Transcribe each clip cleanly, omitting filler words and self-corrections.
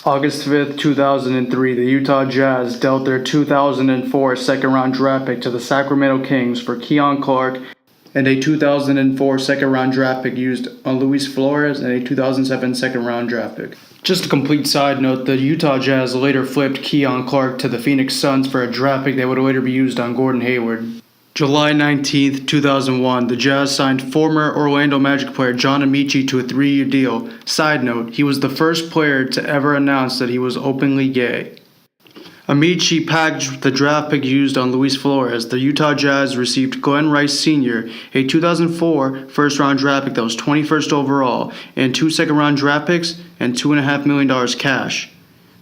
August 5th, 2003, the Utah Jazz dealt their 2004 second-round draft pick to the Sacramento Kings for Keon Clark and a 2004 second-round draft pick used on Luis Flores and a 2007 second-round draft pick. Just a complete side note, the Utah Jazz later flipped Keon Clark to the Phoenix Suns for a draft pick that would later be used on Gordon Hayward. July 19th, 2001, the Jazz signed former Orlando Magic player John Amici to a 3-year deal. Side note, he was the first player to ever announce that he was openly gay. Amici packaged the draft pick used on Luis Flores. The Utah Jazz received Glenn Rice Sr., a 2004 first-round draft pick that was 21st overall, and 2 second-round draft picks and $2.5 million cash.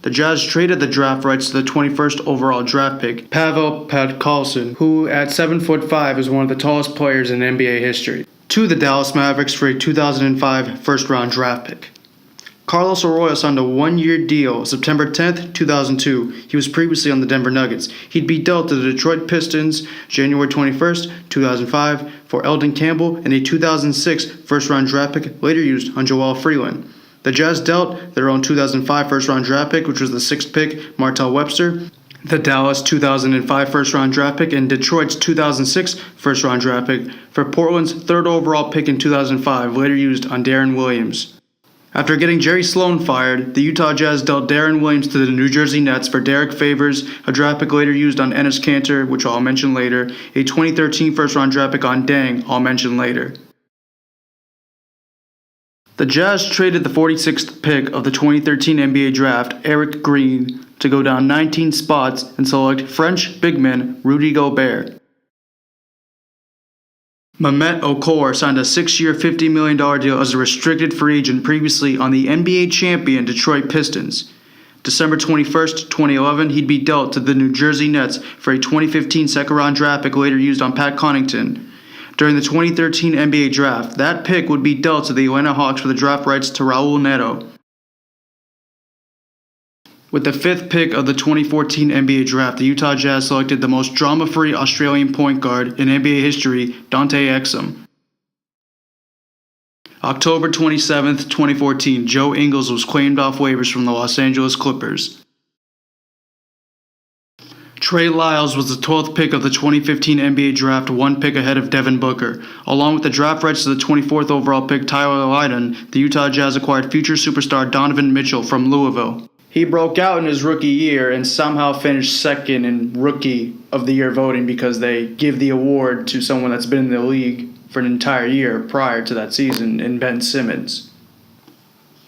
The Jazz traded the draft rights to the 21st overall draft pick, Pavel Podkolzin, who at 7'5" is one of the tallest players in NBA history, to the Dallas Mavericks for a 2005 first-round draft pick. Carlos Arroyo signed a 1-year deal September 10th, 2002. He was previously on the Denver Nuggets. He'd be dealt to the Detroit Pistons January 21st, 2005 for Eldon Campbell and a 2006 first-round draft pick later used on Joel Freeland. The Jazz dealt their own 2005 first-round draft pick, which was the 6th pick, Martell Webster, the Dallas 2005 first-round draft pick, and Detroit's 2006 first-round draft pick for Portland's 3rd overall pick in 2005, later used on Darren Williams. After getting Jerry Sloan fired, the Utah Jazz dealt Darren Williams to the New Jersey Nets for Derek Favors, a draft pick later used on Enes Kanter, which I'll mention later, a 2013 first-round draft pick on Deng, I'll mention later. The Jazz traded the 46th pick of the 2013 NBA Draft, Eric Green, to go down 19 spots and select French big man Rudy Gobert. Mehmet Okur signed a 6-year, $50 million deal as a restricted free agent previously on the NBA champion Detroit Pistons. December 21st, 2011, he'd be dealt to the New Jersey Nets for a 2015 second-round draft pick later used on Pat Connaughton. During the 2013 NBA Draft, that pick would be dealt to the Atlanta Hawks for the draft rights to Raul Neto. With the 5th pick of the 2014 NBA Draft, the Utah Jazz selected the most drama-free Australian point guard in NBA history, DANTE EXUM. October 27th, 2014, Joe Ingles was claimed off waivers from the Los Angeles Clippers. Trey Lyles was the 12th pick of the 2015 NBA Draft, 1 pick ahead of Devin Booker. Along with the draft rights to the 24th overall pick Tyler Lydon, the Utah Jazz acquired future superstar Donovan Mitchell from Louisville. He broke out in his rookie year and somehow finished second in Rookie of the Year voting because they give the award to someone that's been in the league for an entire year prior to that season in Ben Simmons.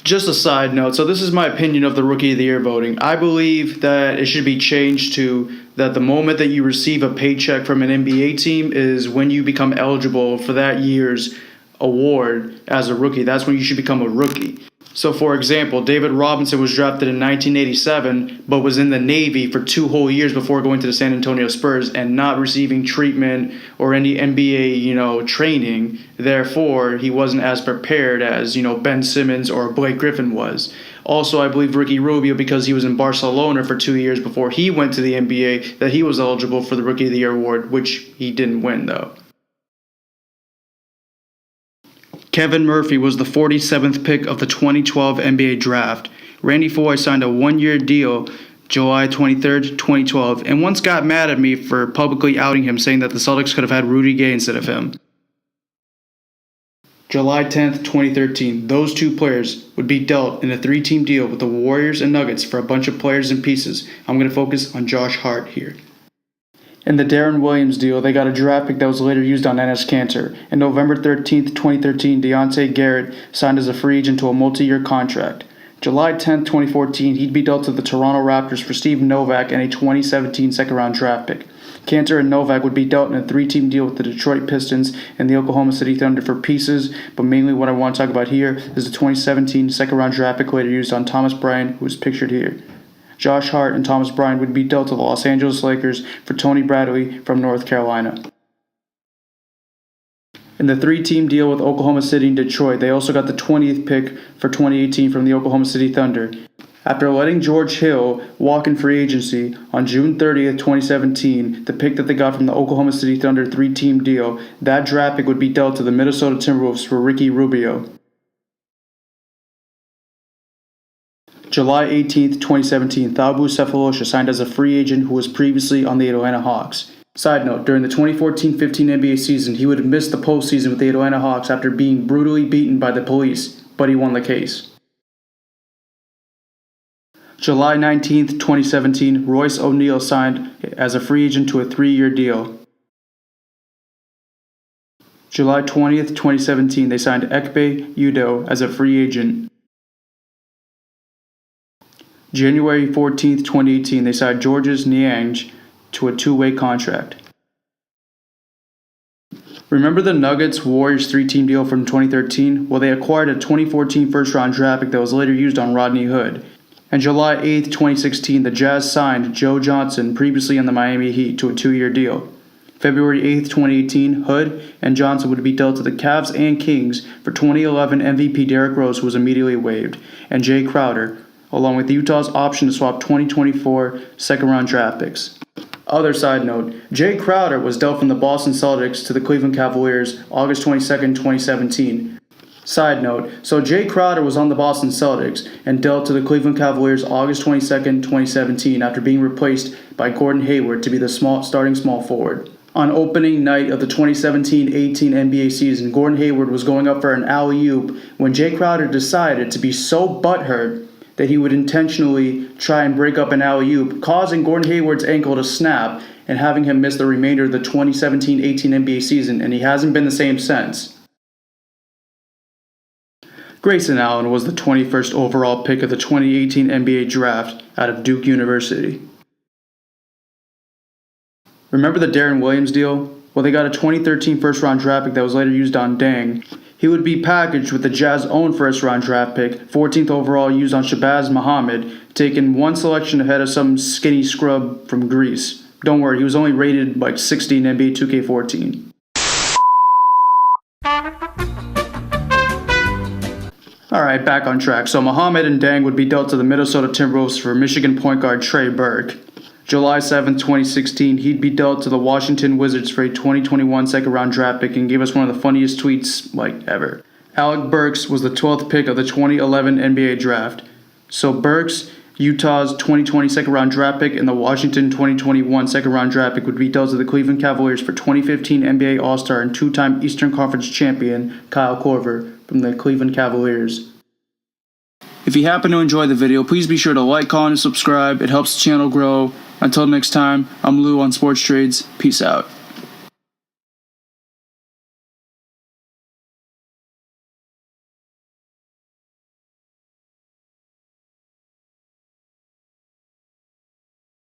Just a side note, so this is my opinion of the Rookie of the Year voting. I believe that it should be changed to that the moment that you receive a paycheck from an NBA team is when you become eligible for that year's award as a rookie. That's when you should become a rookie. So, for example, David Robinson was drafted in 1987, but was in the Navy for 2 whole years before going to the San Antonio Spurs and not receiving treatment or any NBA, training. Therefore, he wasn't as prepared as, Ben Simmons or Blake Griffin was. Also, I believe Ricky Rubio, because he was in Barcelona for 2 years before he went to the NBA, that he was eligible for the Rookie of the Year award, which he didn't win, though. Kevin Murphy was the 47th pick of the 2012 NBA Draft. Randy Foye signed a 1-year deal July 23rd, 2012, and once got mad at me for publicly outing him, saying that the Celtics could have had Rudy Gay instead of him. July 10th, 2013, those 2 players would be dealt in a 3-team deal with the Warriors and Nuggets for a bunch of players and pieces. I'm going to focus on Josh Hart here. In the Darren Williams deal, they got a draft pick that was later used on Enes Kanter. And November 13th, 2013, Deontay Garrett signed as a free agent to a multi-year contract. July 10th, 2014, he'd be dealt to the Toronto Raptors for Steve Novak and a 2017 second-round draft pick. Kanter and Novak would be dealt in a 3-team deal with the Detroit Pistons and the Oklahoma City Thunder for pieces, but mainly what I want to talk about here is the 2017 second-round draft pick later used on Thomas Bryant, who is pictured here. Josh Hart and Thomas Bryant would be dealt to the Los Angeles Lakers for Tony Bradley from North Carolina. In the 3-team deal with Oklahoma City and Detroit, they also got the 20th pick for 2018 from the Oklahoma City Thunder. After letting George Hill walk in free agency on June 30th, 2017, the pick that they got from the Oklahoma City Thunder 3-team deal, that draft pick would be dealt to the Minnesota Timberwolves for Ricky Rubio. July 18th, 2017, Thaubu Cephalosha signed as a free agent who was previously on the Atlanta Hawks. Side note, during the 2014-15 NBA season, he would have missed the postseason with the Atlanta Hawks after being brutally beaten by the police, but he won the case. July 19th, 2017, Royce O'Neal signed as a free agent to a 3-year deal. July 20th, 2017, they signed Ekpe Udoh as a free agent. January 14th, 2018, they signed Georges Niang to a 2-way contract. Remember the Nuggets Warriors 3-team deal from 2013? Well, they acquired a 2014 first-round draft pick that was later used on Rodney Hood. And July 8th, 2016, the Jazz signed Joe Johnson, previously on the Miami Heat, to a 2-year deal. February 8th, 2018, Hood and Johnson would be dealt to the Cavs and Kings for 2011 MVP Derrick Rose, who was immediately waived, and Jay Crowder, along with Utah's option to swap 2024 second-round draft picks. Other side note, Jay Crowder was dealt from the Boston Celtics to the Cleveland Cavaliers August 22nd, 2017. Side note, so Jay Crowder was on the Boston Celtics and dealt to the Cleveland Cavaliers August 22nd, 2017 after being replaced by Gordon Hayward to be the starting small forward. On opening night of the 2017-18 NBA season, Gordon Hayward was going up for an alley-oop when Jay Crowder decided to be so butthurt that he would intentionally try and break up an alley-oop, causing Gordon Hayward's ankle to snap and having him miss the remainder of the 2017-18 NBA season, and he hasn't been the same since. Grayson Allen was the 21st overall pick of the 2018 NBA draft out of Duke University. Remember the Darren Williams deal? Well, they got a 2013 first-round draft pick that was later used on Dang. He would be packaged with the Jazz's own first-round draft pick, 14th overall, used on Shabazz Muhammad, taken one selection ahead of some skinny scrub from Greece. Don't worry, he was only rated like 60 in NBA 2K14. Alright, back on track. So Muhammad and Dang would be dealt to the Minnesota Timberwolves for Michigan point guard Trey Burke. July 7, 2016, he'd be dealt to the Washington Wizards for a 2021 second-round draft pick and gave us one of the funniest tweets, ever. Alec Burks was the 12th pick of the 2011 NBA draft. So Burks, Utah's 2020 second-round draft pick, and the Washington 2021 second-round draft pick would be dealt to the Cleveland Cavaliers for 2015 NBA All-Star and 2-time Eastern Conference champion Kyle Korver from the Cleveland Cavaliers. If you happen to enjoy the video, please be sure to like, comment, and subscribe. It helps the channel grow. Until next time, I'm Lou on Sports Trades. Peace out.